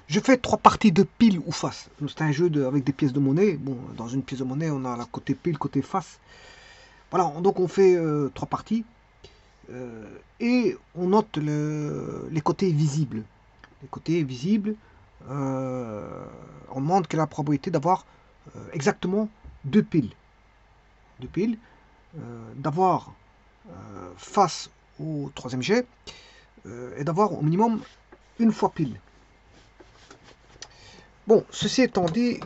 Je fais 3 parties de pile ou face. C'est un jeu avec des pièces de monnaie. Bon, dans une pièce de monnaie, on a la côté pile, côté face. Voilà, donc on fait 3 parties. Et on note les côtés visibles. Les côtés visibles, on demande quelle est la probabilité d'avoir exactement 2 piles. 2 piles. D'avoir face au troisième jet et d'avoir au minimum une fois pile. Bon, ceci étant dit,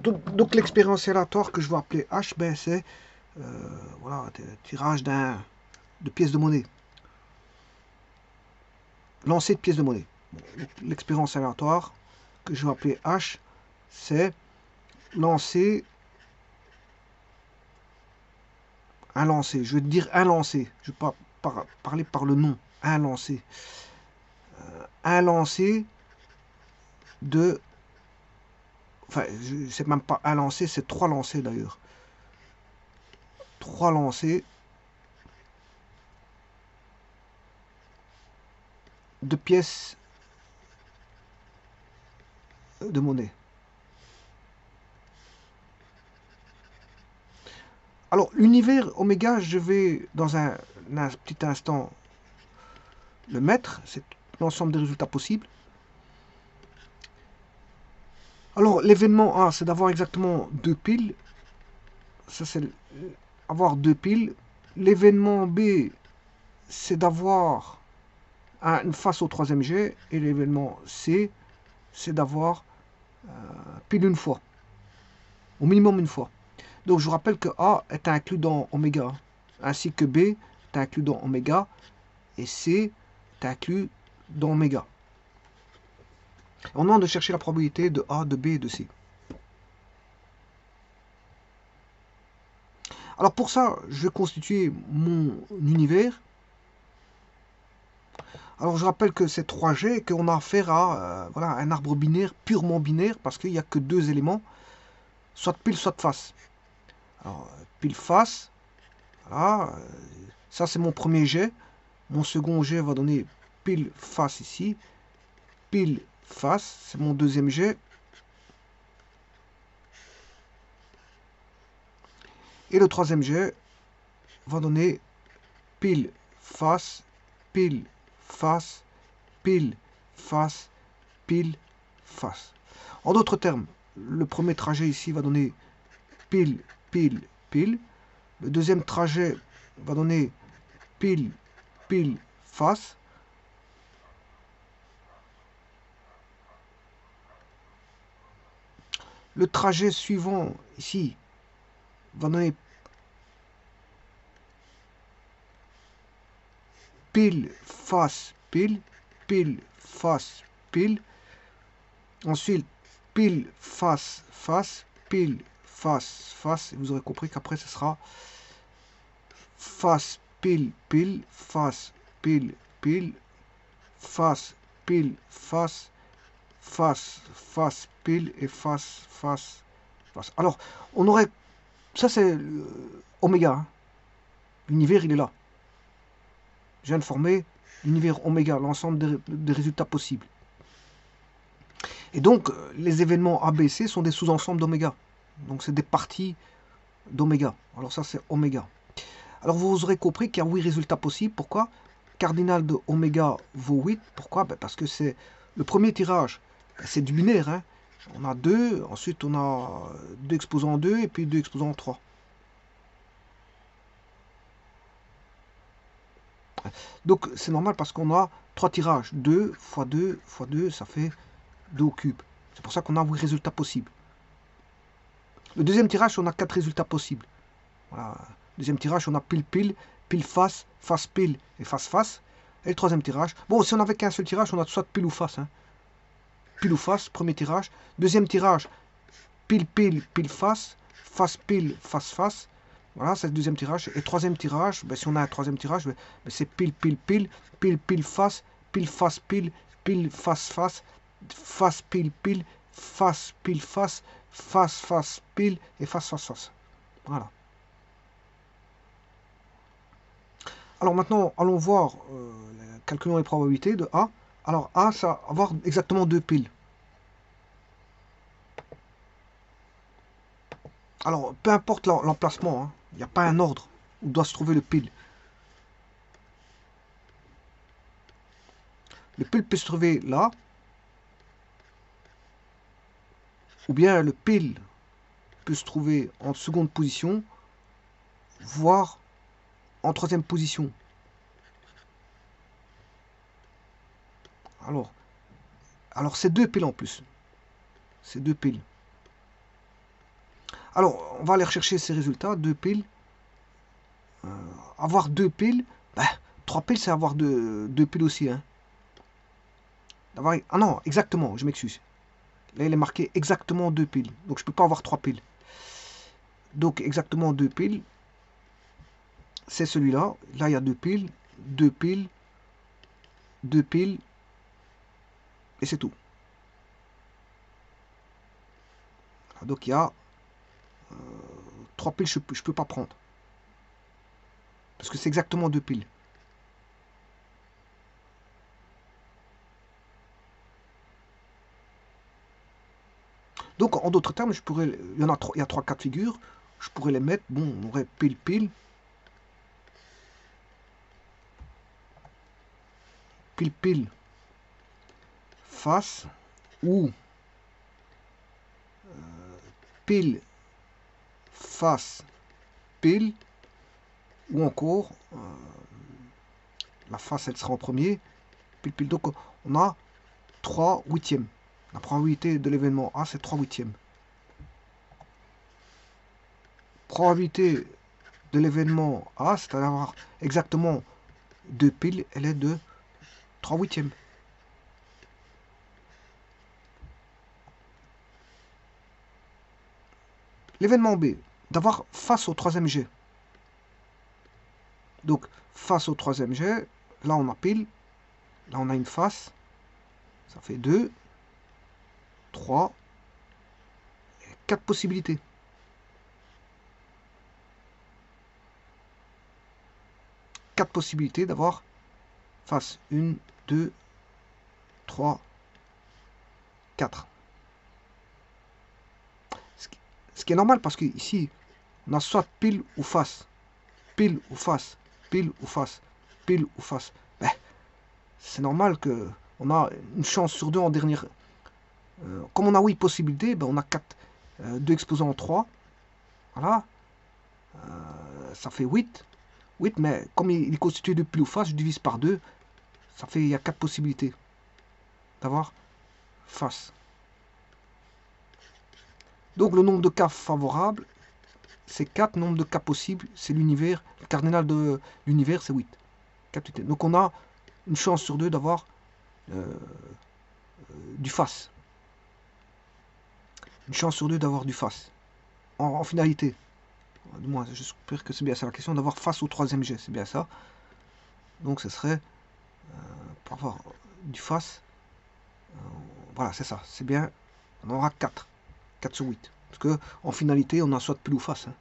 donc l'expérience aléatoire que je vais appeler H, ben c'est voilà, tirage de pièces de monnaie. Lancer de pièces de monnaie. Bon, l'expérience aléatoire que je vais appeler H, c'est lancer un lancer. Je vais te dire un lancer. Je ne vais pas parler par le nom. Un lancer. Un lancer de... Enfin, c'est même pas un lancer, c'est 3 lancers d'ailleurs. 3 lancers de pièces de monnaie. Alors, l'univers oméga, je vais dans un petit instant le mettre. C'est l'ensemble des résultats possibles. Alors, l'événement A, c'est d'avoir exactement 2 piles. Ça, c'est avoir 2 piles. L'événement B, c'est d'avoir une face au troisième jet. Et l'événement C, c'est d'avoir pile une fois. Au minimum une fois. Donc, je vous rappelle que A est inclus dans oméga, ainsi que B est inclus dans oméga, et C est inclus dans oméga. On demande de chercher la probabilité de A, de B et de C. Alors pour ça, je vais constituer mon univers. Alors je rappelle que c'est 3G et qu'on a affaire à voilà, un arbre binaire purement binaire parce qu'il n'y a que 2 éléments, soit pile, soit face. Alors pile face, voilà, ça c'est mon premier jet. Mon second jet va donner pile face ici. Pile face, c'est mon deuxième jet. Et le troisième jet va donner pile face, pile face, pile face, pile face. En d'autres termes, le premier trajet ici va donner pile, pile, pile. Le deuxième trajet va donner pile, pile, face. Le trajet suivant ici va donner pile, face, pile, pile, face, pile. Ensuite, pile, face, face, pile, face, face. Et vous aurez compris qu'après, ce sera face, pile, pile, face, pile, pile, face, pile, face, face, face, pile et face, face, face. Alors, on aurait... Ça, c'est oméga. Hein. L'univers, il est là. Je viens de former l'univers oméga, l'ensemble des résultats possibles. Et donc, les événements ABC sont des sous-ensembles d'oméga. Donc, c'est des parties d'oméga. Alors ça, c'est oméga. Alors, vous aurez compris qu'il y a 8 résultats possibles. Pourquoi? Cardinal de oméga vaut 8. Pourquoi? Parce que c'est le premier tirage. C'est du binaire. Hein. On a 2, ensuite on a 2 exposants 2 et puis 2 exposants 3. Donc, c'est normal parce qu'on a 3 tirages. 2 fois 2 fois 2, ça fait 2 au cube. C'est pour ça qu'on a 8 résultats possibles. Le deuxième tirage, on a 4 résultats possibles. Voilà. Deuxième tirage, on a pile pile, pile face, face pile et face face. Et le troisième tirage, bon, si on n'avait qu'un seul tirage, on a soit pile ou face. Hein. Pile ou face, premier tirage. Deuxième tirage, pile pile, pile face, face pile, face face. Voilà, c'est le deuxième tirage. Et troisième tirage, ben, si on a un troisième tirage, ben, c'est pile pile pile, pile pile face, pile face pile, pile face face, face pile pile, face pile face, face face pile et face face face. Voilà. Alors maintenant, allons voir, calculons les probabilités de A. Alors A, ça va avoir exactement 2 piles. Alors, peu importe l'emplacement, hein, il n'y a pas un ordre où doit se trouver le pile. Le pile peut se trouver là, ou bien le pile peut se trouver en seconde position, voire en troisième position. Alors c'est deux piles en plus. C'est deux piles. Alors, on va aller rechercher ces résultats. Deux piles. Avoir deux piles. Bah, trois piles, c'est avoir deux piles aussi. Hein. Ah non, exactement, je m'excuse. Là, il est marqué exactement deux piles. Donc, je ne peux pas avoir trois piles. Donc, exactement deux piles. C'est celui-là. Là, il y a deux piles. Deux piles. Deux piles. Et c'est tout. Donc, il y a trois piles, je ne peux pas prendre. Parce que c'est exactement deux piles. Donc, en d'autres termes, il y a trois cas de figure. Je pourrais les mettre. Bon, on aurait pile, pile. Pile, pile. Face. Ou pile, face, pile. Ou encore, la face, elle sera en premier. Pile, pile. Donc, on a 3 huitièmes. La probabilité de l'événement A, c'est 3 huitièmes. Probabilité de l'événement A, c'est-à-dire avoir exactement deux piles, elle est de 3 huitièmes. L'événement B, d'avoir face au troisième jet. Donc, face au troisième jet, là on a pile, là on a une face, ça fait 2, 3, 4 possibilités. Quatre possibilités d'avoir face 1, 2, 3, 4. Ce qui est normal parce que ici, on a soit pile ou face. Pile ou face. Pile ou face. Pile ou face. Ben, c'est normal que on a une chance sur deux en dernière. Comme on a 8 possibilités, ben on a 4. 2 exposants en 3. Voilà. Ça fait 8. 8, mais comme il est constitué de pile ou face, je divise par 2. Ça fait, il y a 4 possibilités d'avoir face. Donc le nombre de cas favorables, c'est 4. Nombre de cas possibles, c'est l'univers. Le cardinal de l'univers, c'est 8. 4. Donc on a une chance sur deux d'avoir du face. Une chance sur deux d'avoir du face. En finalité. Du moins, j'espère que c'est bien ça la question, d'avoir face au troisième jet. C'est bien ça. Donc ce serait pour avoir du face. Voilà, c'est ça. C'est bien. On aura 4. 4 sur 8. Parce que en finalité, on a soit pile ou face. Hein.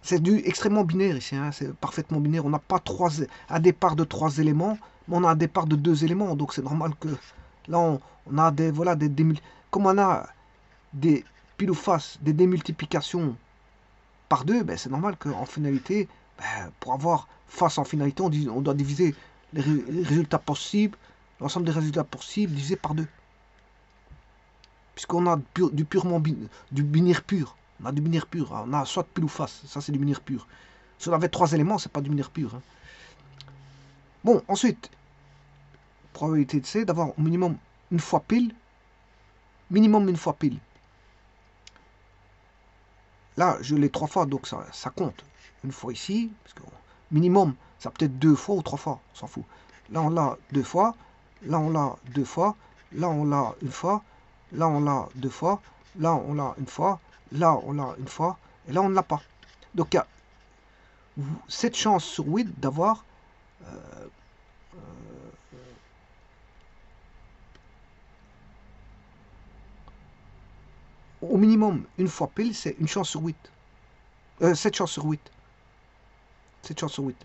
C'est du extrêmement binaire ici. Hein. C'est parfaitement binaire. On n'a pas un départ de 3 éléments, mais on a un départ de 2 éléments. Donc c'est normal que là, on a des. Voilà, comme on a des pile ou face, des démultiplications par 2, ben, c'est normal qu'en finalité, ben, pour avoir face en finalité, on doit diviser les résultats possibles, l'ensemble des résultats possibles divisé par 2. Puisqu'on a du binaire pur. On a du binaire pur. On a soit pile ou face. Ça, c'est du binaire pur. Si on avait 3 éléments, c'est pas du binaire pur. Hein. Bon, ensuite, probabilité de C, d'avoir au minimum une fois pile. Minimum une fois pile. Là, je l'ai 3 fois, donc ça compte. Une fois ici, parce que minimum, ça peut être 2 fois ou 3 fois, on s'en fout. Là, on l'a 2 fois. Là, on l'a 2 fois. Là, on l'a une fois. Là, on l'a 2 fois. Là, on l'a une fois. Là, on l'a une fois. Et là, on ne l'a pas. Donc, il y a cette chance sur 8 d'avoir au minimum une fois pile, c'est une chance sur 8. 7 chances sur 8. 7 chances sur 8.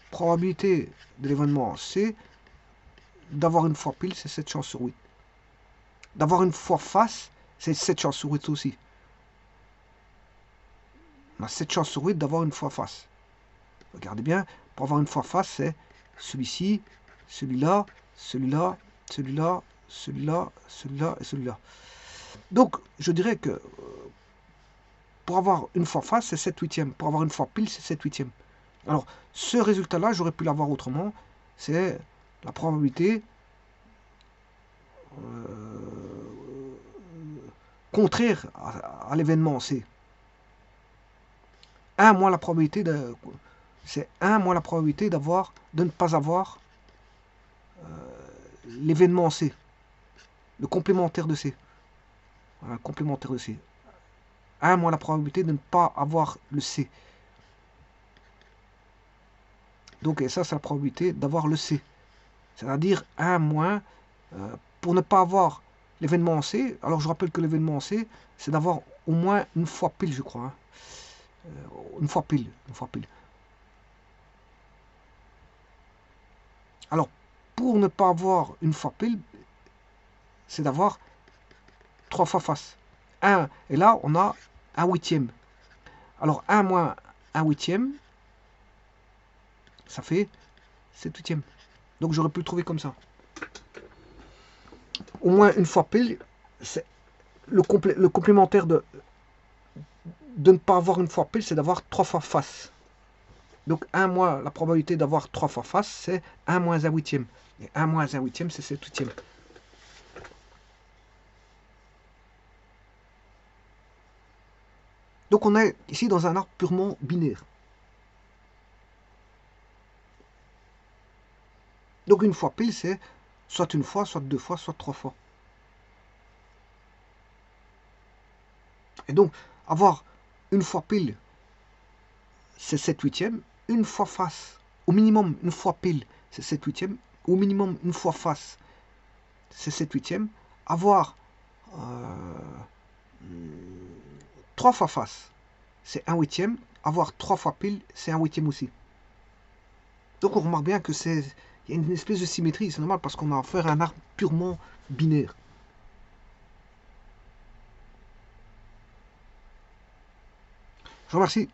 Probabilité de l'événement C, d'avoir une fois pile, c'est 7 chances sur 8. d'avoir une fois face, c'est 7 chances sur 8 aussi. On a 7 chances sur 8 d'avoir une fois face. Regardez bien, pour avoir une fois face, c'est celui-ci, celui-là, celui-là, celui-là, celui-là, celui-là et celui-là. Donc, je dirais que pour avoir une fois face, c'est 7 huitièmes. Pour avoir une fois pile, c'est 7 huitièmes. Alors, ce résultat-là, j'aurais pu l'avoir autrement. C'est la probabilité contraire à l'événement C. 1 moins la probabilité de... C'est 1 moins la probabilité d'avoir, de ne pas avoir l'événement C. Le complémentaire de C. Voilà, le complémentaire de C. 1 moins la probabilité de ne pas avoir le C. Donc, et ça, c'est la probabilité d'avoir le C. C'est-à-dire 1 moins, pour ne pas avoir l'événement C, alors je rappelle que l'événement C, c'est d'avoir au moins une fois pile, je crois. Hein. Une fois pile. Alors, pour ne pas avoir une fois pile, c'est d'avoir 3 fois face. 1, et là, on a 1 huitième. Alors, 1 moins 1 huitième, ça fait 7 huitièmes. Donc, j'aurais pu le trouver comme ça. Au moins une fois pile, c'est le complémentaire de ne pas avoir une fois pile, c'est d'avoir 3 fois face. Donc 1 moins la probabilité d'avoir 3 fois face, c'est 1 moins 1 huitième. Et 1 moins 1 huitième, c'est 7 huitièmes. Donc on est ici dans un arbre purement binaire. Donc une fois pile, c'est soit une fois, soit 2 fois, soit 3 fois. Et donc, avoir une fois pile, c'est 7 huitièmes. Une fois face, au minimum une fois pile, c'est 7 huitièmes. Au minimum une fois face, c'est 7 huitièmes. Avoir 3 fois face, c'est 1 huitième. Avoir 3 fois pile, c'est 1 huitième aussi. Donc on remarque bien que il y a une espèce de symétrie, c'est normal parce qu'on a affaire à un arbre purement binaire. Je vous remercie.